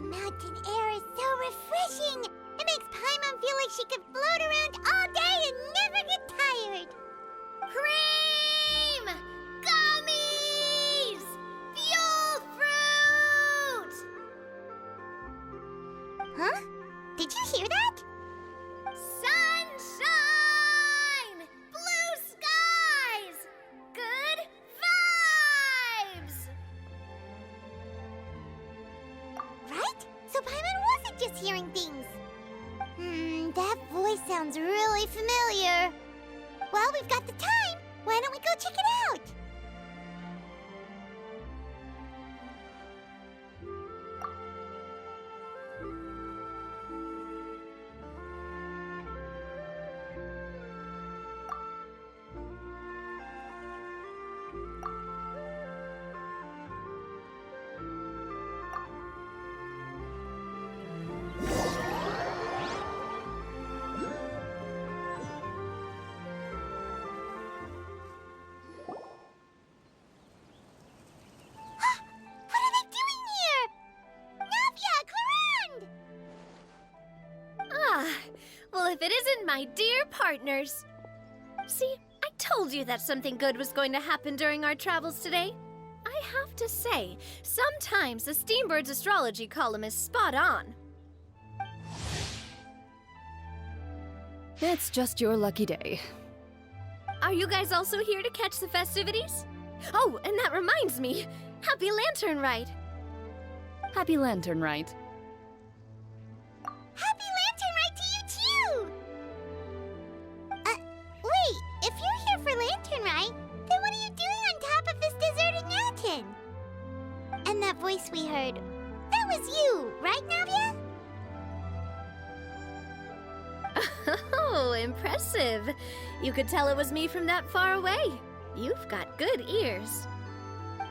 mountain air is so refreshing! It makes Paimon feel like she could float around all day and never get tired! Cream! Gummies! Fuel fruit! Huh? Did you hear that? Sunshine! Blue skies! Good vibes! Right? So Paimon wasn't just hearing things. That voice sounds really familiar. Well, we've got the time. Why don't we go check it out? Well, if it isn't my dear partners. See, I told you that something good was going to happen during our travels today. I have to say, sometimes the Steambird's astrology column is spot on. It's just your lucky day. Are you guys also here to catch the festivities? Oh, and that reminds me, Happy Lantern Rite! Happy Lantern Rite. Happy Lantern Rite to you too! Wait, if you're here for Lantern Rite, then what are you doing on top of this deserted mountain? And that voice we heard, that was you, right, Navia? Oh, impressive. You could tell it was me from that far away. You've got good ears.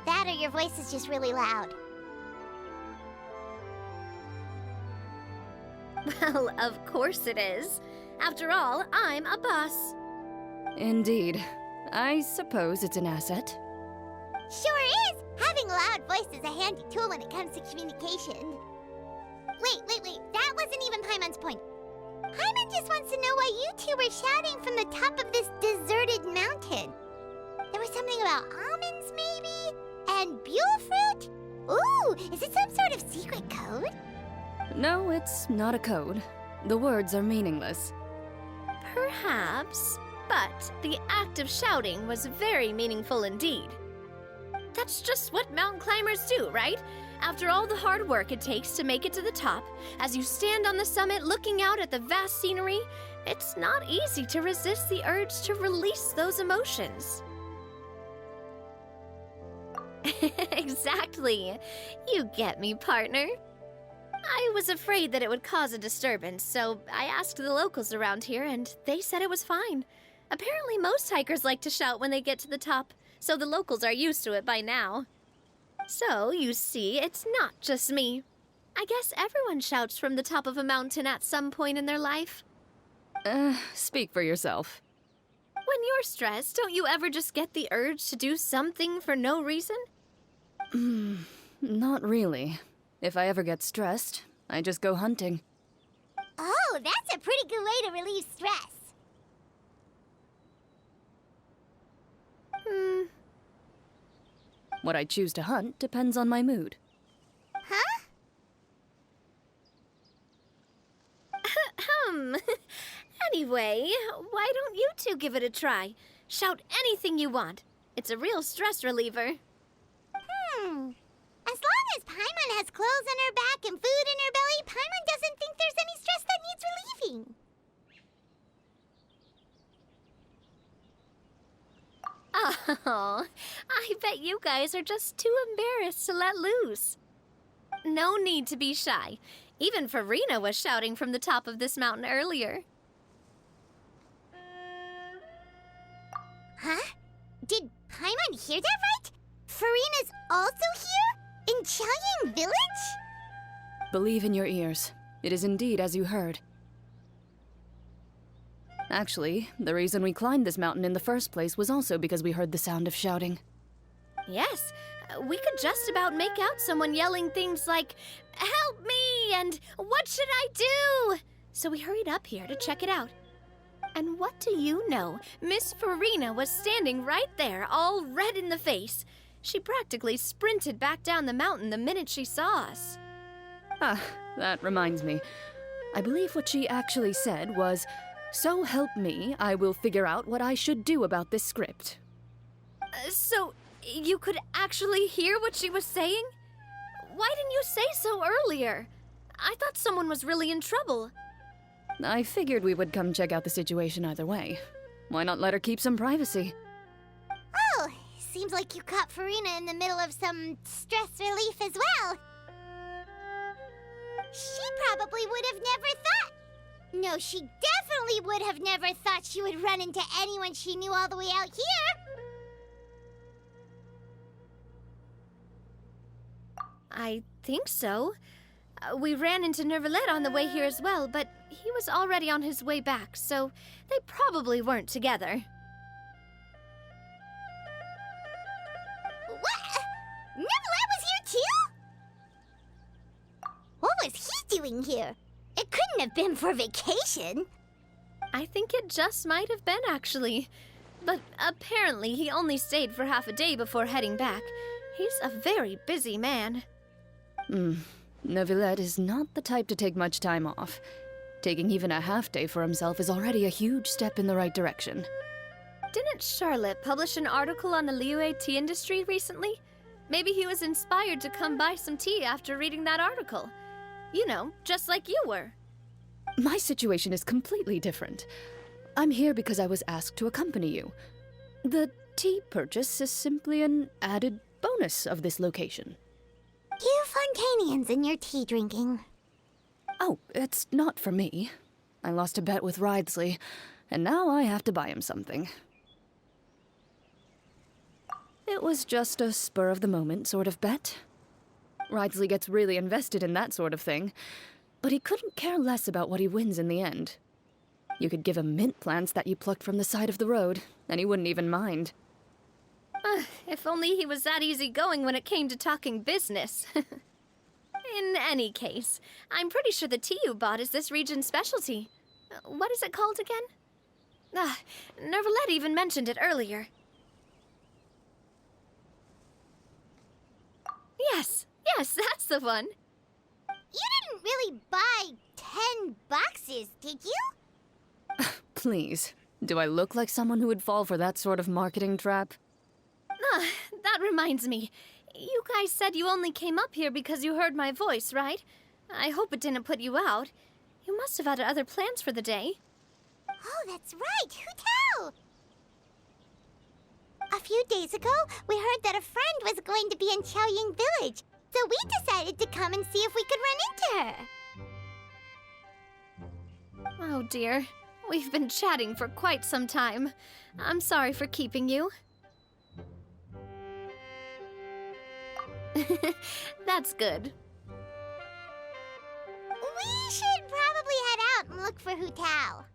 That or your voice is just really loud. Well, of course it is. After all, I'm a boss. Indeed. I suppose it's an asset. Sure is! Having a loud voice is a handy tool when it comes to communication. Wait. That wasn't even Paimon's point. Paimon just wants to know why you two were shouting from the top of this deserted mountain. There was something about almonds, maybe? And Buell fruit? Ooh, is it some sort of secret code? No, it's not a code. The words are meaningless. Perhaps, but the act of shouting was very meaningful indeed. That's just what mountain climbers do, right? After all the hard work it takes to make it to the top, as you stand on the summit looking out at the vast scenery, it's not easy to resist the urge to release those emotions. Exactly. You get me, partner. I was afraid that it would cause a disturbance, so I asked the locals around here, and they said it was fine. Apparently most hikers like to shout when they get to the top, so the locals are used to it by now. So, you see, it's not just me. I guess everyone shouts from the top of a mountain at some point in their life. Speak for yourself. When you're stressed, don't you ever just get the urge to do something for no reason? Not really. If I ever get stressed, I just go hunting. Oh, that's a pretty good way to relieve stress. What I choose to hunt depends on my mood. Huh? Anyway, why don't you two give it a try? Shout anything you want. It's a real stress reliever. As long as Paimon has clothes on her back and food in her belly, Paimon doesn't think there's any stress that needs relieving. Oh, I bet you guys are just too embarrassed to let loose. No need to be shy. Even Farina was shouting from the top of this mountain earlier. Huh? Did Paimon hear that right? Farina's also here? In Chaoyang Village? Believe in your ears. It is indeed as you heard. Actually, the reason we climbed this mountain in the first place was also because we heard the sound of shouting. Yes, we could just about make out someone yelling things like, "Help me!" and "What should I do?" So we hurried up here to check it out. And what do you know? Miss Farina was standing right there, all red in the face. She practically sprinted back down the mountain the minute she saw us. Ah, that reminds me. I believe what she actually said was, "So help me, I will figure out what I should do about this script." So, you could actually hear what she was saying? Why didn't you say so earlier? I thought someone was really in trouble. I figured we would come check out the situation either way. Why not let her keep some privacy? Oh, seems like you caught Farina in the middle of some stress relief as well. She probably would have never thought... No, she definitely would have never thought she would run into anyone she knew all the way out here. I think so. We ran into Nervalet on the way here as well, but he was already on his way back, so they probably weren't together. What? Nervalet was here too? What was he doing here? It couldn't have been for vacation. I think it just might have been, actually. But apparently he only stayed for half a day before heading back. He's a very busy man. Neuvillette is not the type to take much time off. Taking even a half day for himself is already a huge step in the right direction. Didn't Charlotte publish an article on the Liyue tea industry recently? Maybe he was inspired to come buy some tea after reading that article. You know, just like you were. My situation is completely different. I'm here because I was asked to accompany you. The tea purchase is simply an added bonus of this location. You Fontanians and your tea drinking. Oh, it's not for me. I lost a bet with Ridesley, and now I have to buy him something. It was just a spur-of-the-moment sort of bet. Ridesley gets really invested in that sort of thing, but he couldn't care less about what he wins in the end. You could give him mint plants that you plucked from the side of the road, and he wouldn't even mind. If only he was that easygoing when it came to talking business. In any case, I'm pretty sure the tea you bought is this region's specialty. What is it called again? Nervalet even mentioned it earlier. Yes, that's the one. You didn't really buy 10 boxes, did you? Please, do I look like someone who would fall for that sort of marketing trap? That reminds me. You guys said you only came up here because you heard my voice, right? I hope it didn't put you out. You must have had other plans for the day. Oh, that's right. Who tell? A few days ago, we heard that a friend was going to be in Chaoying Village, so we decided to come and see if we could run into her. Oh dear. We've been chatting for quite some time. I'm sorry for keeping you. That's good. We should probably head out and look for Hu Tao.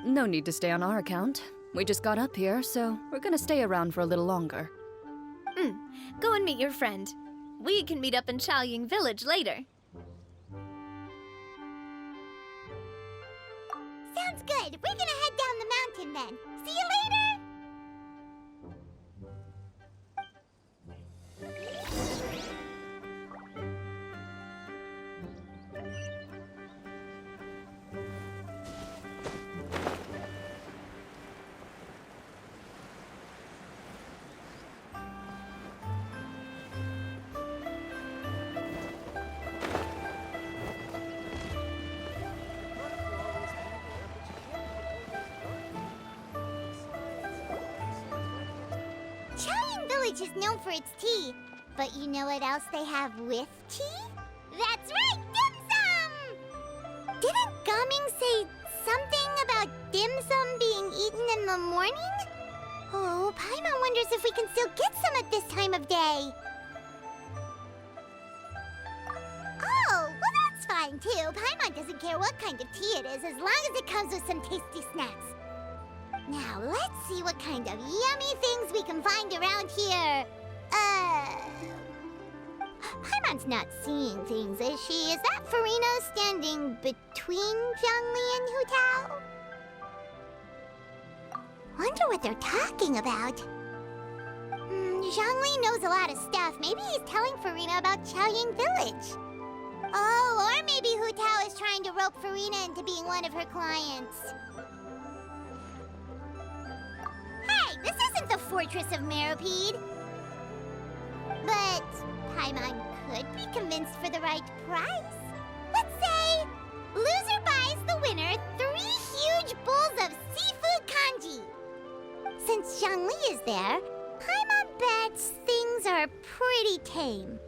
No need to stay on our account. We just got up here, so we're gonna stay around for a little longer. Go and meet your friend. We can meet up in Chaoying Village later. Sounds good. We're gonna head down the mountain then. See you later! Chaoying Village is known for its tea, but you know what else they have with tea? That's right, dim sum! Didn't Gaming say something about dim sum being eaten in the morning? Oh, Paimon wonders if we can still get some at this time of day. Oh, well that's fine too. Paimon doesn't care what kind of tea it is as long as it comes with some tasty snacks. Now, let's see what kind of yummy things we can find around here. Paimon's not seeing things, is she? Is that Farina standing between Zhongli and Hu Tao? Wonder what they're talking about. Zhongli knows a lot of stuff. Maybe he's telling Farina about Chaoying Village. Oh, or maybe Hu Tao is trying to rope Farina into being one of her clients. Hey, this isn't the Fortress of Meropide. But Paimon could be convinced for the right price. Let's say loser buys the winner 3 huge bowls of seafood kanji. Since Zhongli is there, Paimon bets things are pretty tame.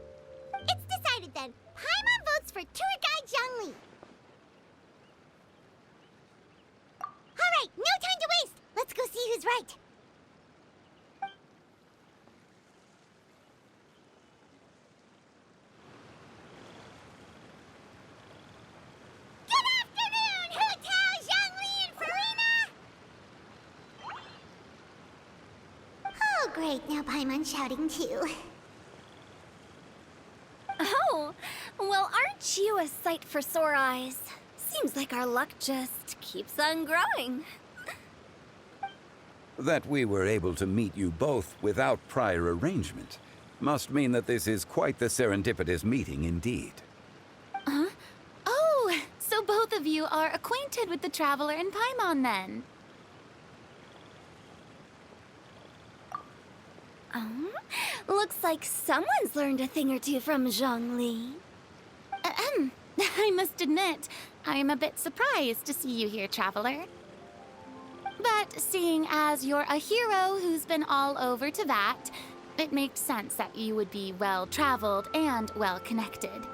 It's decided then. Paimon votes for tour guide Zhongli. All right, no time to waste. Let's go see who's right. Good afternoon, Hu Tao, Zhongli, and Farina. Oh, great. Now Paimon's shouting too. Oh, well, aren't you a sight for sore eyes? Seems like our luck just keeps on growing. That we were able to meet you both without prior arrangement must mean that this is quite the serendipitous meeting indeed. Huh? Oh, so both of you are acquainted with the Traveler and Paimon then? Looks like someone's learned a thing or two from Zhongli. I must admit, I am a bit surprised to see you here, Traveler. But seeing as you're a hero who's been all over Teyvat, it makes sense that you would be well-traveled and well-connected.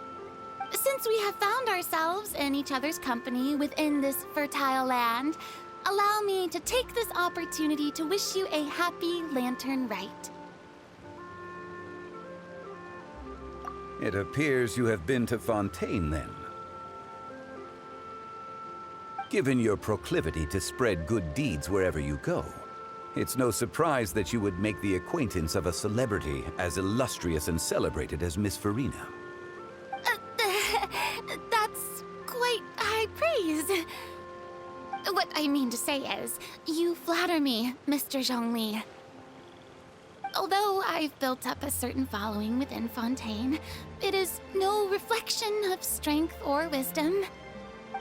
Since we have found ourselves in each other's company within this fertile land, allow me to take this opportunity to wish you a happy Lantern Rite. It appears you have been to Fontaine, then. Given your proclivity to spread good deeds wherever you go, it's no surprise that you would make the acquaintance of a celebrity as illustrious and celebrated as Miss Farina. That's quite high praise. What I mean to say is, you flatter me, Mr. Zhongli. Although I've built up a certain following within Fontaine, it is no reflection of strength or wisdom.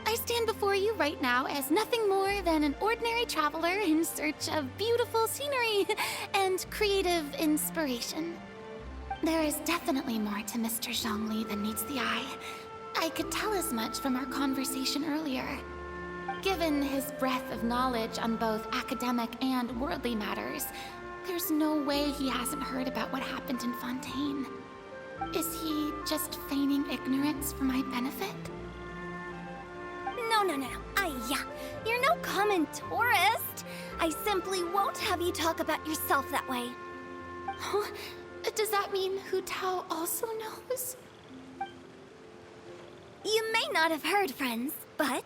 I stand before you right now as nothing more than an ordinary traveler in search of beautiful scenery and creative inspiration. There is definitely more to Mr. Zhongli than meets the eye. I could tell as much from our conversation earlier. Given his breadth of knowledge on both academic and worldly matters, there's no way he hasn't heard about what happened in Fontaine. Is he just feigning ignorance for my benefit? No. You're no common tourist. I simply won't have you talk about yourself that way. Huh? Does that mean Hu Tao also knows? You may not have heard, friends, but...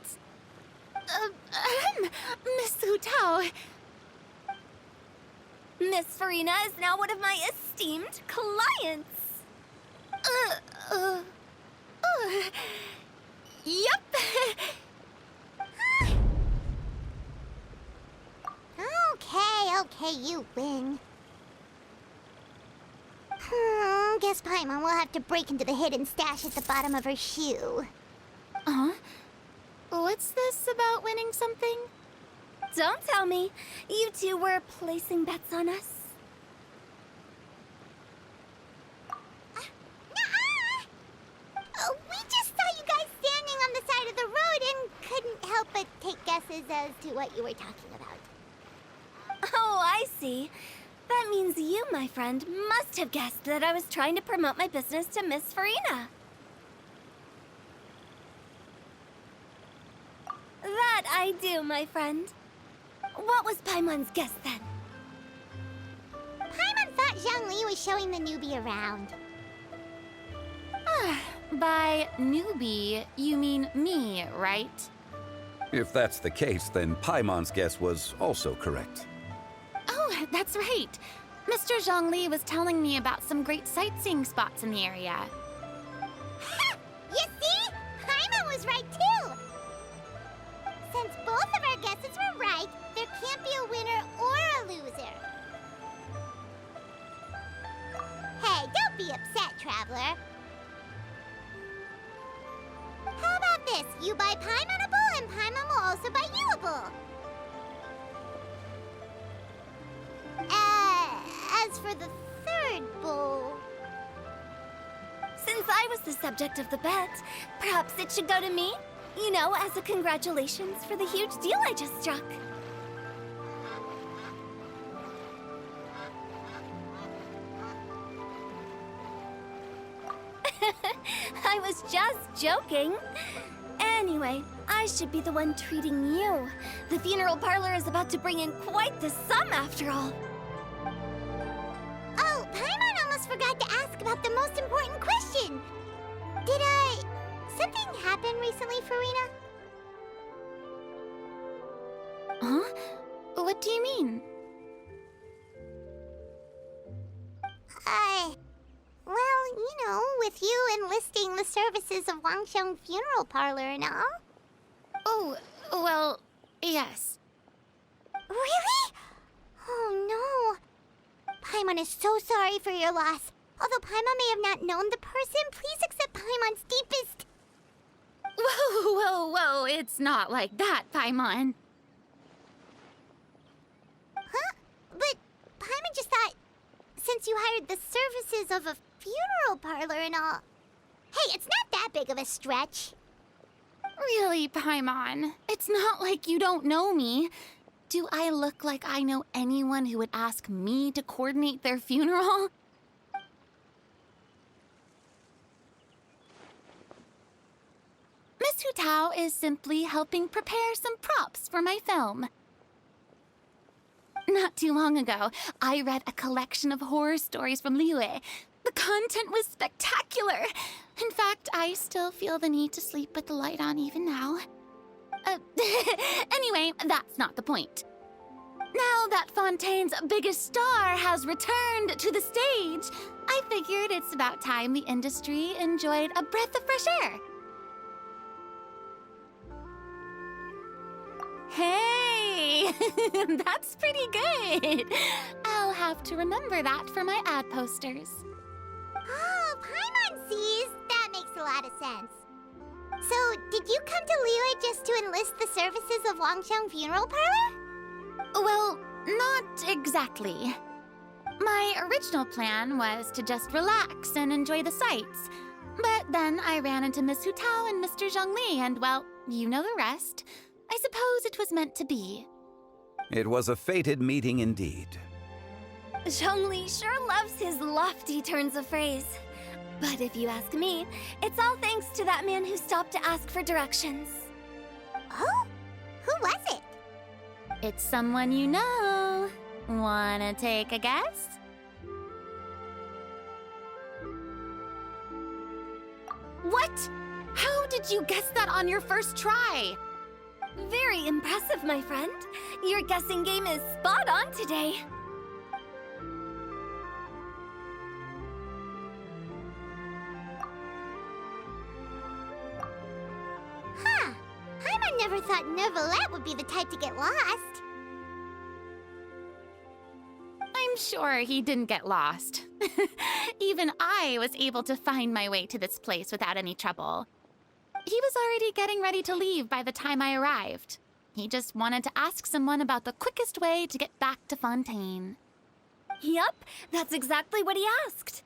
Miss Hu Tao... Miss Farina is now one of my esteemed clients. Yep. Okay, you win. Guess Paimon will have to break into the hidden stash at the bottom of her shoe. What's this about winning something? Don't tell me. You two were placing bets on us. We just saw you guys standing on the side of the road and couldn't help but take guesses as to what you were talking about. Oh, I see. That means you, my friend, must have guessed that I was trying to promote my business to Miss Farina. That I do, my friend. What was Paimon's guess then? Paimon thought Zhongli was showing the newbie around. By newbie, you mean me, right? If that's the case, then Paimon's guess was also correct. Oh, that's right. Mr. Zhongli was telling me about some great sightseeing spots in the area. Ha! You see? Paimon was right too! Since both of our guesses were right, there can't be a winner or a loser. Hey, don't be upset, traveler. How about this? You buy Paimon a bowl, and Paimon will also buy you a bowl. As for the third bowl... Since I was the subject of the bet, perhaps it should go to me? You know, as a congratulations for the huge deal I just struck. I was just joking. Anyway, I should be the one treating you. The funeral parlor is about to bring in quite the sum after all. Oh, Paimon almost forgot to ask about the most important question. Did, something happen recently, Farina? Huh? What do you mean? Well, you know, with you enlisting the services of Wangsheng Funeral Parlor and all. Oh, well, yes. Really? Oh, no. Paimon is so sorry for your loss. Although Paimon may have not known the person, please accept Paimon's deepest... Whoa, whoa, whoa, it's not like that, Paimon. Huh? But Paimon just thought, since you hired the services of a funeral parlor and all... Hey, it's not that big of a stretch. Really, Paimon? It's not like you don't know me. Do I look like I know anyone who would ask me to coordinate their funeral? Miss Hu Tao is simply helping prepare some props for my film. Not too long ago, I read a collection of horror stories from Liyue. The content was spectacular. In fact, I still feel the need to sleep with the light on even now. Anyway, that's not the point. Now that Fontaine's biggest star has returned to the stage, I figured it's about time the industry enjoyed a breath of fresh air. Hey, that's pretty good. I'll have to remember that for my ad posters. Oh, Paimon sees. That makes a lot of sense. So, did you come to Liyue just to enlist the services of Wangsheng Funeral Parlor? Well, not exactly. My original plan was to just relax and enjoy the sights. But then I ran into Miss Hu Tao and Mr. Zhongli, and well, you know the rest. I suppose it was meant to be. It was a fated meeting indeed. Zhongli sure loves his lofty turns of phrase. But if you ask me, it's all thanks to that man who stopped to ask for directions. Oh? Who was it? It's someone you know. Wanna take a guess? What? How did you guess that on your first try? Very impressive, my friend. Your guessing game is spot on today. Huh. Paimon never thought Neuvillette would be the type to get lost. I'm sure he didn't get lost. Even I was able to find my way to this place without any trouble. He was already getting ready to leave by the time I arrived. He just wanted to ask someone about the quickest way to get back to Fontaine. Yup, that's exactly what he asked.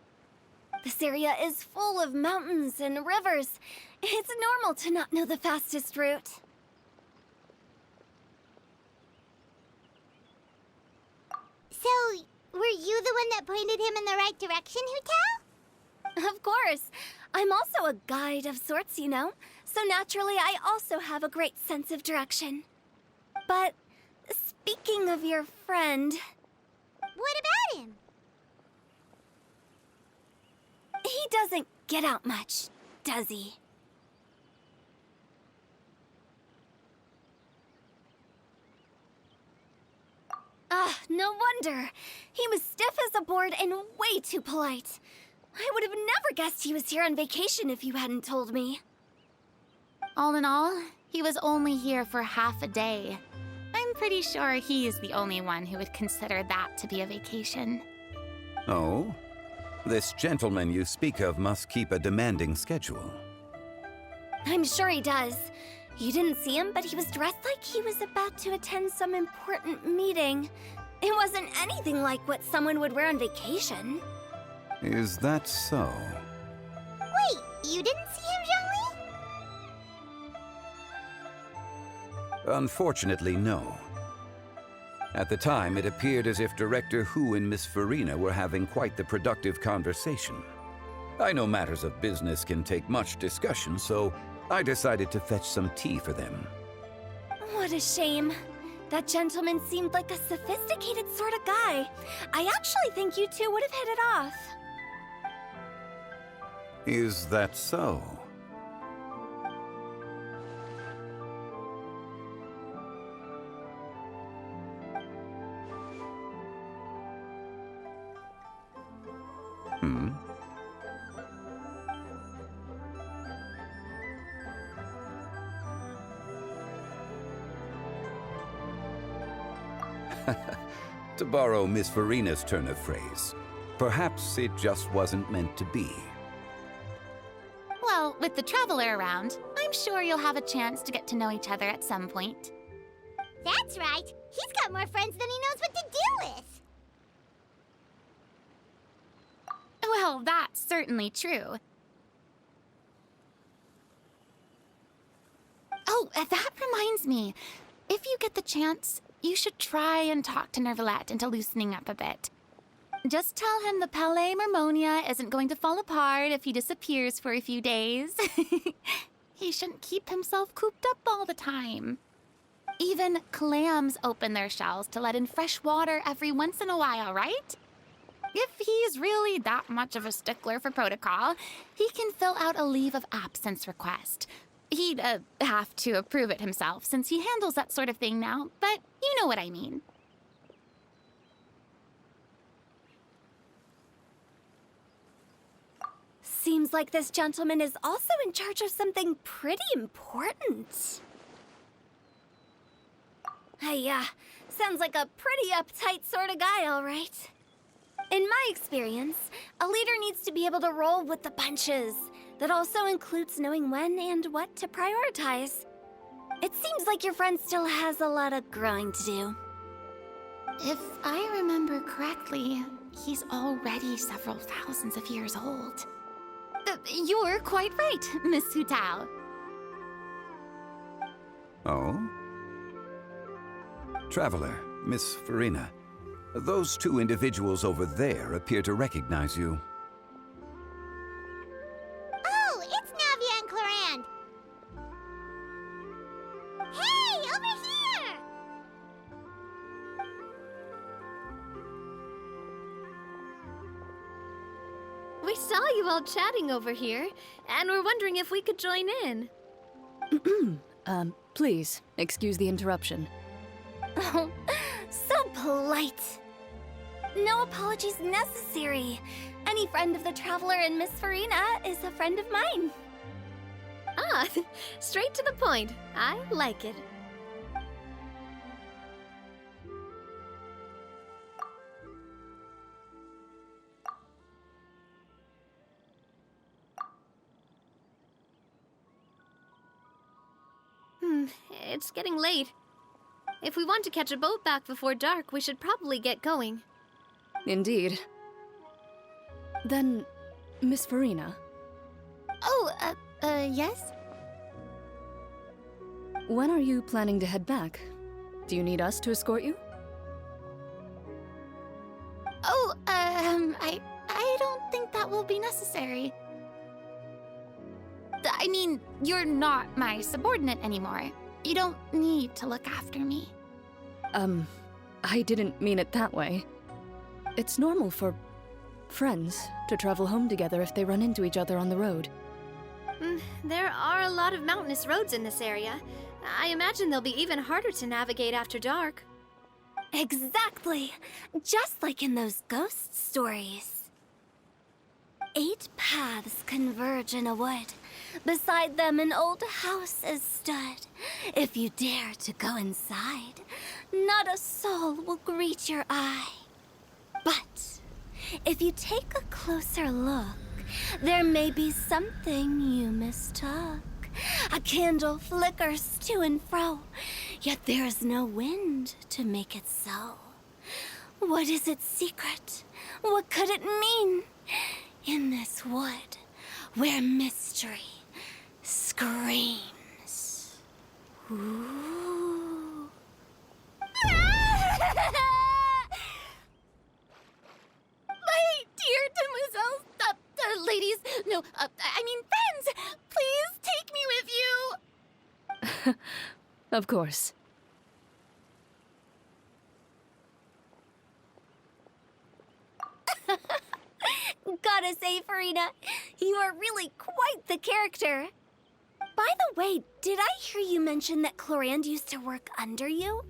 This area is full of mountains and rivers. It's normal to not know the fastest route. So, were you the one that pointed him in the right direction, Hu Tao? Of course. I'm also a guide of sorts, you know. So naturally, I also have a great sense of direction. But speaking of your friend... What about him? He doesn't get out much, does he? No wonder. He was stiff as a board and way too polite. I would have never guessed he was here on vacation if you hadn't told me. All in all, he was only here for half a day. I'm pretty sure he's the only one who would consider that to be a vacation. Oh? This gentleman you speak of must keep a demanding schedule. I'm sure he does. You didn't see him, but he was dressed like he was about to attend some important meeting. It wasn't anything like what someone would wear on vacation. Is that so? Wait, you didn't see him, Zhongli? Unfortunately, no. At the time, it appeared as if Director Hu and Miss Farina were having quite the productive conversation. I know matters of business can take much discussion, so I decided to fetch some tea for them. What a shame. That gentleman seemed like a sophisticated sort of guy. I actually think you two would have hit it off. Is that so? To borrow Miss Farina's turn of phrase, perhaps it just wasn't meant to be. Well, with the Traveler around, I'm sure you'll have a chance to get to know each other at some point. That's right. He's got more friends than he knows what to do with. Well, that's certainly true. Oh, that reminds me. If you get the chance, you should try and talk to Nervalette into loosening up a bit. Just tell him the Palais Mermonia isn't going to fall apart if he disappears for a few days. He shouldn't keep himself cooped up all the time. Even clams open their shells to let in fresh water every once in a while, right? If he's really that much of a stickler for protocol, he can fill out a leave of absence request. He'd have to approve it himself since he handles that sort of thing now, but you know what I mean. Seems like this gentleman is also in charge of something pretty important. Sounds like a pretty uptight sort of guy, all right. In my experience, a leader needs to be able to roll with the punches. That also includes knowing when and what to prioritize. It seems like your friend still has a lot of growing to do. If I remember correctly, he's already several thousands of years old. You're quite right, Miss Hu Tao. Oh? Traveler, Miss Farina, those two individuals over there appear to recognize you. Oh, it's Navia and Clorand. Hey, over here! We saw you all chatting over here, and we're wondering if we could join in. Please, excuse the interruption. Oh, so polite. No apologies necessary. Any friend of the Traveler and Miss Farina is a friend of mine. Ah, straight to the point. I like it. It's getting late. If we want to catch a boat back before dark, we should probably get going. Indeed. Then, Miss Farina, Oh, yes? when are you planning to head back? Do you need us to escort you? Oh, I don't think that will be necessary. I mean, you're not my subordinate anymore. You don't need to look after me. I didn't mean it that way. It's normal for friends to travel home together if they run into each other on the road. There are a lot of mountainous roads in this area. I imagine they'll be even harder to navigate after dark. Exactly. Just like in those ghost stories. 8 paths converge in a wood. Beside them an old house is stood. If you dare to go inside, not a soul will greet your eye. But if you take a closer look, there may be something you mistook. A candle flickers to and fro, yet there is no wind to make it so. What is its secret? What could it mean? In this wood, where mystery screams. Ooh. My dear demoiselles, ladies, no, I mean friends, please take me with you. Of course. Gotta say, Farina, you are really quite the character. By the way, did I hear you mention that Clorand used to work under you?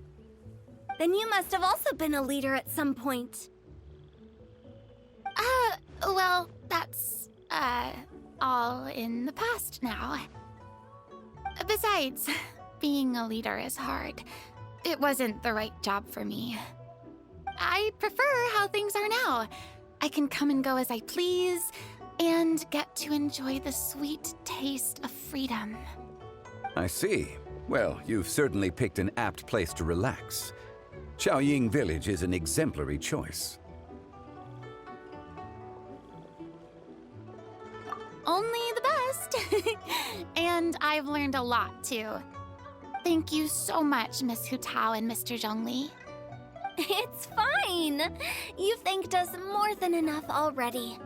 Then you must have also been a leader at some point. Well, that's, all in the past now. Besides, being a leader is hard. It wasn't the right job for me. I prefer how things are now. I can come and go as I please, and get to enjoy the sweet taste of freedom. I see. Well, you've certainly picked an apt place to relax. Xiaoying Village is an exemplary choice. Only the best. And I've learned a lot, too. Thank you so much, Miss Hu Tao and Mr. Zhongli. It's fine. You've thanked us more than enough already.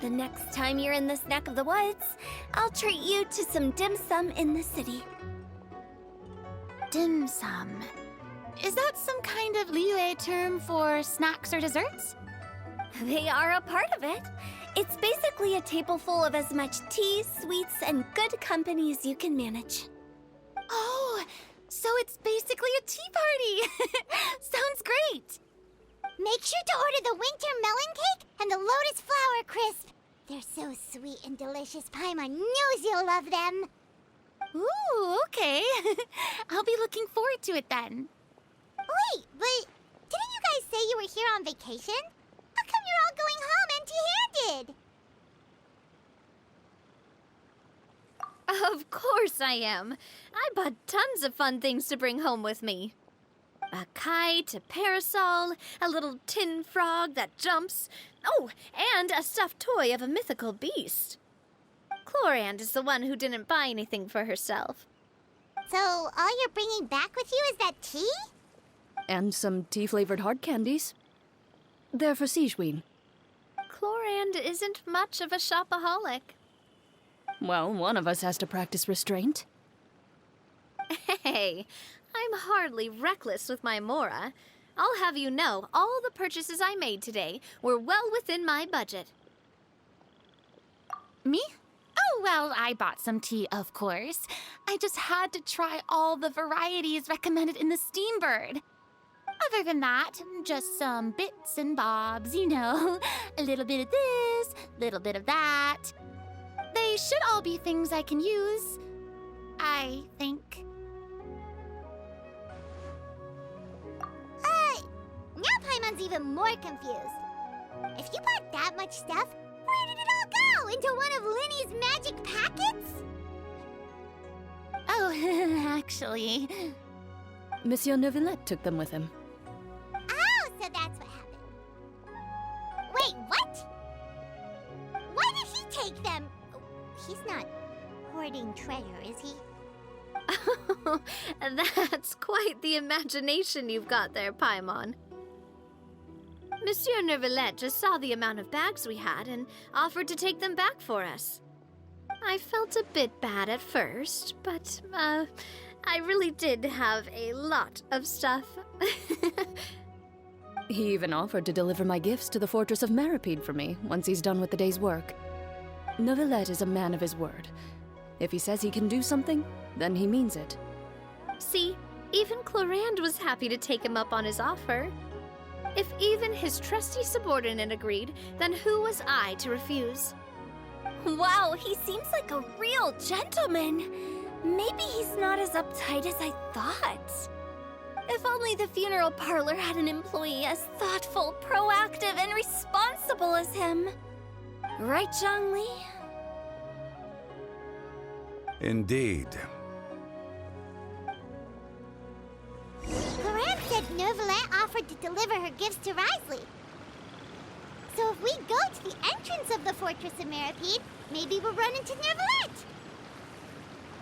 The next time you're in this neck of the woods, I'll treat you to some dim sum in the city. Dim sum. Is that some kind of Liyue term for snacks or desserts? They are a part of it. It's basically a table full of as much tea, sweets, and good company as you can manage. Oh, so it's basically a tea party. Sounds great. Make sure to order the winter melon cake and the lotus flower crisp. They're so sweet and delicious. Paimon knows you'll love them. Ooh, okay. I'll be looking forward to it then. Wait, but didn't you guys say you were here on vacation? How come you're all going home empty-handed? Of course I am. I bought tons of fun things to bring home with me. A kite, a parasol, a little tin frog that jumps. Oh, and a stuffed toy of a mythical beast. Clorand is the one who didn't buy anything for herself. So all you're bringing back with you is that tea? And some tea-flavored hard candies. They're for Sigewin. Clorand isn't much of a shopaholic. Well, one of us has to practice restraint. Hey, I'm hardly reckless with my Mora. I'll have you know, all the purchases I made today were well within my budget. Me? Oh, well, I bought some tea, of course. I just had to try all the varieties recommended in the Steambird. Other than that, just some bits and bobs, you know. A little bit of this, little bit of that. They should all be things I can use, I think. Now Paimon's even more confused. If you bought that much stuff, where did it all go? Into one of Linny's magic packets? Oh, actually... Monsieur Neuvillette took them with him. Oh, so that's what happened. Wait, what? Why did he take them? He's not hoarding treasure, is he? That's quite the imagination you've got there, Paimon. Monsieur Neuvillette just saw the amount of bags we had and offered to take them back for us. I felt a bit bad at first, but, I really did have a lot of stuff. He even offered to deliver my gifts to the Fortress of Meripede for me once he's done with the day's work. Neuvillette is a man of his word. If he says he can do something, then he means it. See, Even Clorand was happy to take him up on his offer. If even his trusty subordinate agreed, then who was I to refuse? Wow, he seems like a real gentleman. Maybe he's not as uptight as I thought. If only the funeral parlor had an employee as thoughtful, proactive, and responsible as him. Right, Zhongli? Indeed. Clorand said Neuvillette offered to deliver her gifts to Risley. So if we go to the entrance of the Fortress of Meripede, maybe we'll run into Neuvillette.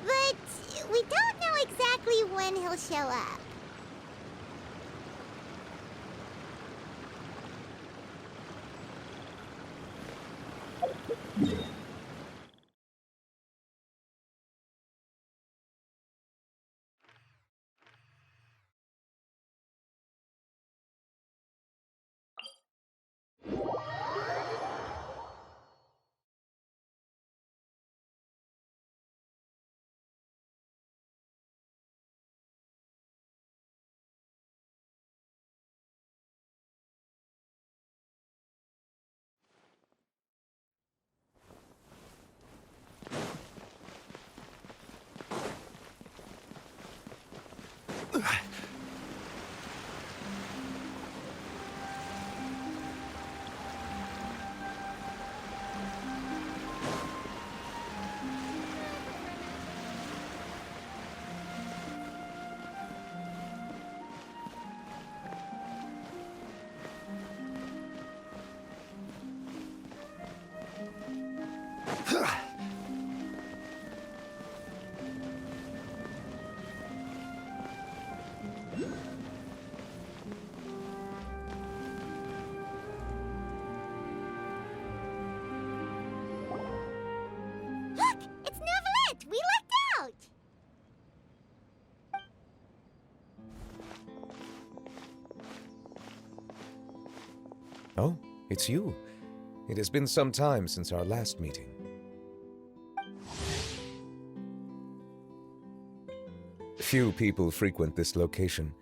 But we don't know exactly when he'll show up. Look! It's Neuvillette! We lucked out! Oh, it's you. It has been some time since our last meeting. Few people frequent this location.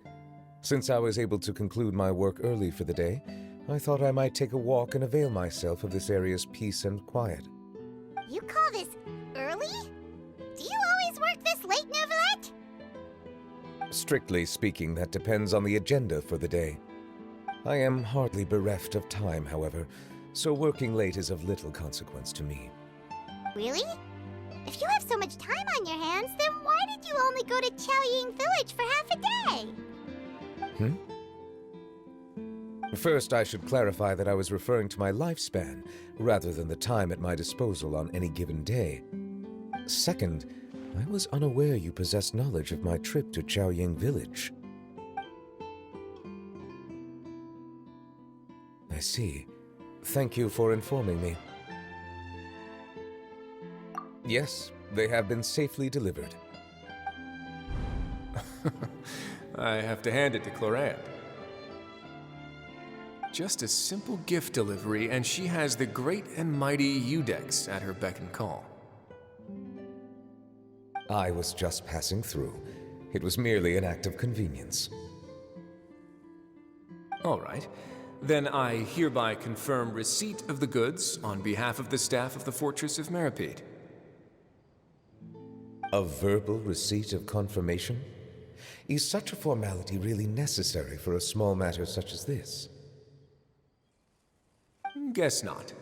Since I was able to conclude my work early for the day, I thought I might take a walk and avail myself of this area's peace and quiet. You call this early? Do you always work this late, Neuvillette? Strictly speaking, that depends on the agenda for the day. I am hardly bereft of time, however, so working late is of little consequence to me. Really? If you have so much time on your hands, then why did you only go to Chaoying Village for half a day? First, I should clarify that I was referring to my lifespan, rather than the time at my disposal on any given day. Second, I was unaware you possessed knowledge of my trip to Chaoying Village. I see. Thank you for informing me. Yes, they have been safely delivered. I have to hand it to Clorand. Just a simple gift delivery, and she has the great and mighty Udex at her beck and call. I was just passing through. It was merely an act of convenience. All right. Then I hereby confirm receipt of the goods on behalf of the staff of the Fortress of Meripede. A verbal receipt of confirmation? Is such a formality really necessary for a small matter such as this? Guess not.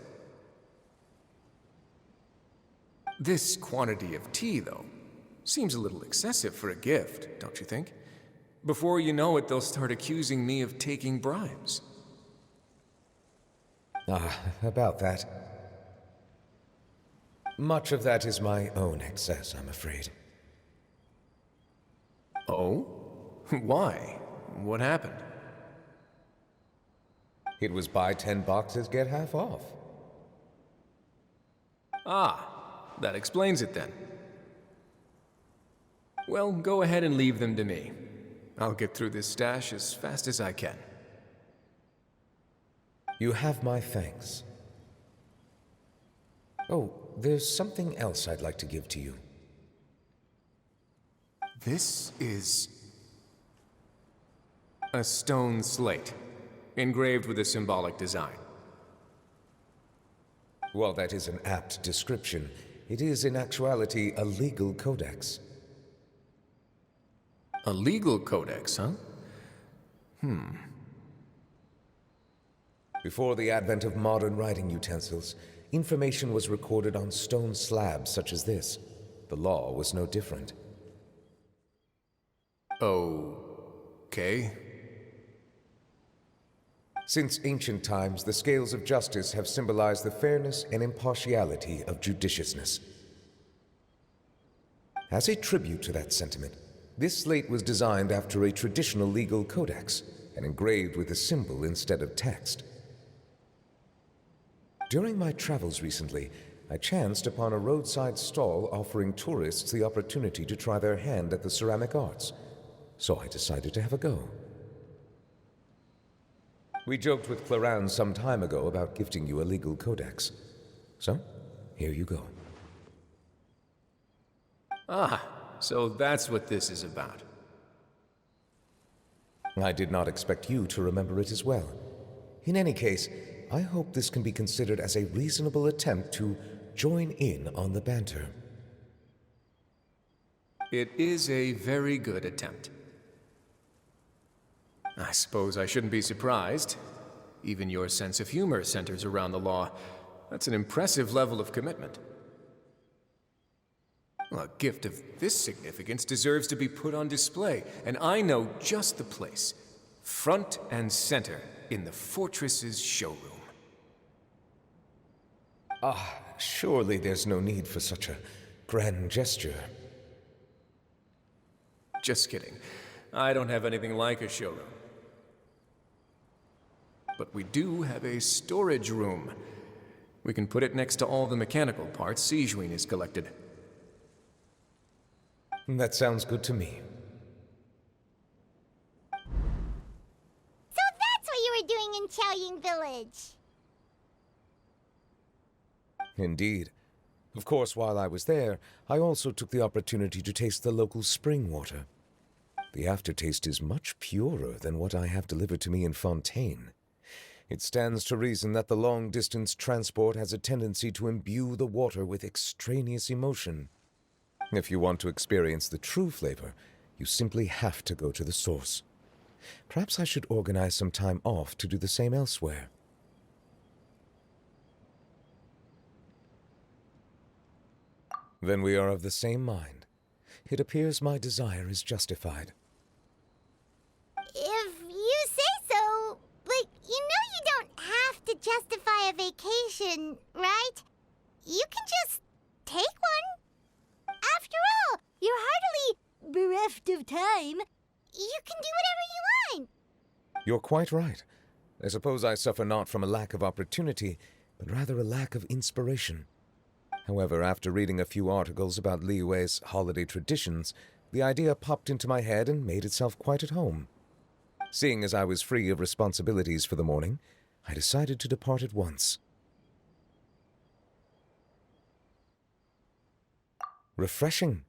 This quantity of tea, though, seems a little excessive for a gift, don't you think? Before you know it, they'll start accusing me of taking bribes. About that. Much of that is my own excess, I'm afraid. Oh? Why? What happened? It was buy 10 boxes, get half off. Ah, that explains it then. Well, go ahead and leave them to me. I'll get through this stash as fast as I can. You have my thanks. Oh, there's something else I'd like to give to you. This is A stone slate, engraved with a symbolic design. While that is an apt description, it is in actuality a legal codex. A legal codex, huh? Before the advent of modern writing utensils, information was recorded on stone slabs such as this. The law was no different. Okay. Since ancient times, the scales of justice have symbolized the fairness and impartiality of judiciousness. As a tribute to that sentiment, this slate was designed after a traditional legal codex and engraved with a symbol instead of text. During my travels recently, I chanced upon a roadside stall offering tourists the opportunity to try their hand at the ceramic arts, so I decided to have a go. We joked with Clarence some time ago about gifting you a legal codex. So, here you go. Ah, so that's what this is about. I did not expect you to remember it as well. In any case, I hope this can be considered as a reasonable attempt to join in on the banter. It is a very good attempt. I suppose I shouldn't be surprised. Even your sense of humor centers around the law. That's an impressive level of commitment. Well, a gift of this significance deserves to be put on display, and I know just the place. Front and center in the fortress's showroom. Surely there's no need for such a grand gesture. Just kidding. I don't have anything like a showroom. But we do have a storage room. We can put it next to all the mechanical parts Sijuin has collected. That sounds good to me. So that's what you were doing in Chaoying Village. Indeed. Of course, while I was there, I also took the opportunity to taste the local spring water. The aftertaste is much purer than what I have delivered to me in Fontaine. It stands to reason that the long-distance transport has a tendency to imbue the water with extraneous emotion. If you want to experience the true flavor, you simply have to go to the source. Perhaps I should organize some time off to do the same elsewhere. Then we are of the same mind. It appears my desire is justified. If you say so, like, you don't have to justify a vacation, right? You can just take one. After all, you're hardly bereft of time. You can do whatever you want. You're quite right. I suppose I suffer not from a lack of opportunity, but rather a lack of inspiration. However, after reading a few articles about Liyue's holiday traditions, the idea popped into my head and made itself quite at home. Seeing as I was free of responsibilities for the morning, I decided to depart at once. Refreshing.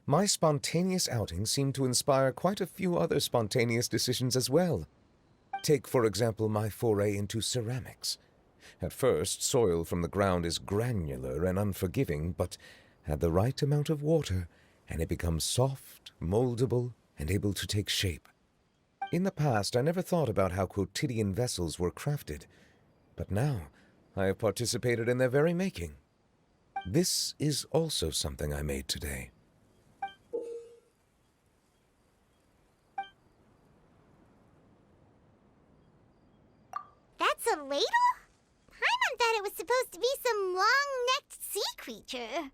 My spontaneous outing seemed to inspire quite a few other spontaneous decisions as well. Take, for example, my foray into ceramics. At first, soil from the ground is granular and unforgiving, but add the right amount of water, and it becomes soft, moldable, and able to take shape. In the past, I never thought about how quotidian vessels were crafted, but now I have participated in their very making. This is also something I made today. That's a ladle? Paimon thought it was supposed to be some long-necked sea creature.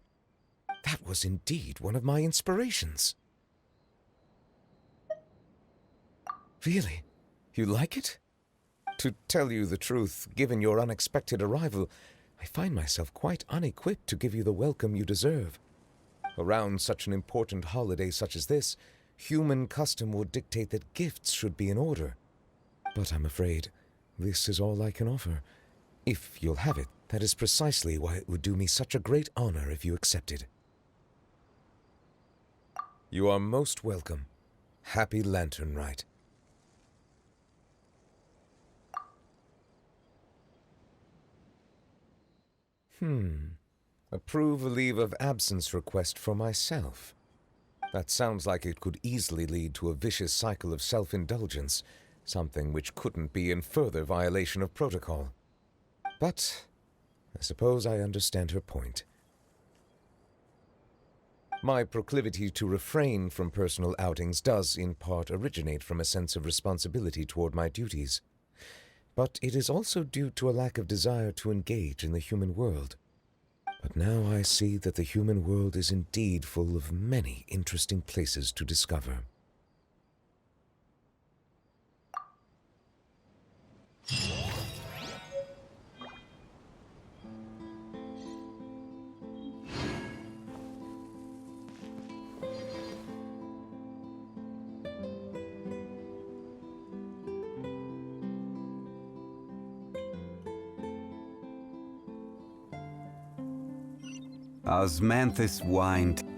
That was indeed one of my inspirations. Really? You like it? To tell you the truth, given your unexpected arrival, I find myself quite unequipped to give you the welcome you deserve. Around such an important holiday such as this, human custom would dictate that gifts should be in order. But I'm afraid this is all I can offer. If you'll have it, that is precisely why it would do me such a great honor if you accepted. You are most welcome. Happy Lantern Rite. Approve a leave of absence request for myself. That sounds like it could easily lead to a vicious cycle of self-indulgence, something which couldn't be in further violation of protocol. But I suppose I understand her point. My proclivity to refrain from personal outings does, in part, originate from a sense of responsibility toward my duties. But it is also due to a lack of desire to engage in the human world. But now I see that the human world is indeed full of many interesting places to discover. Osmanthus whined.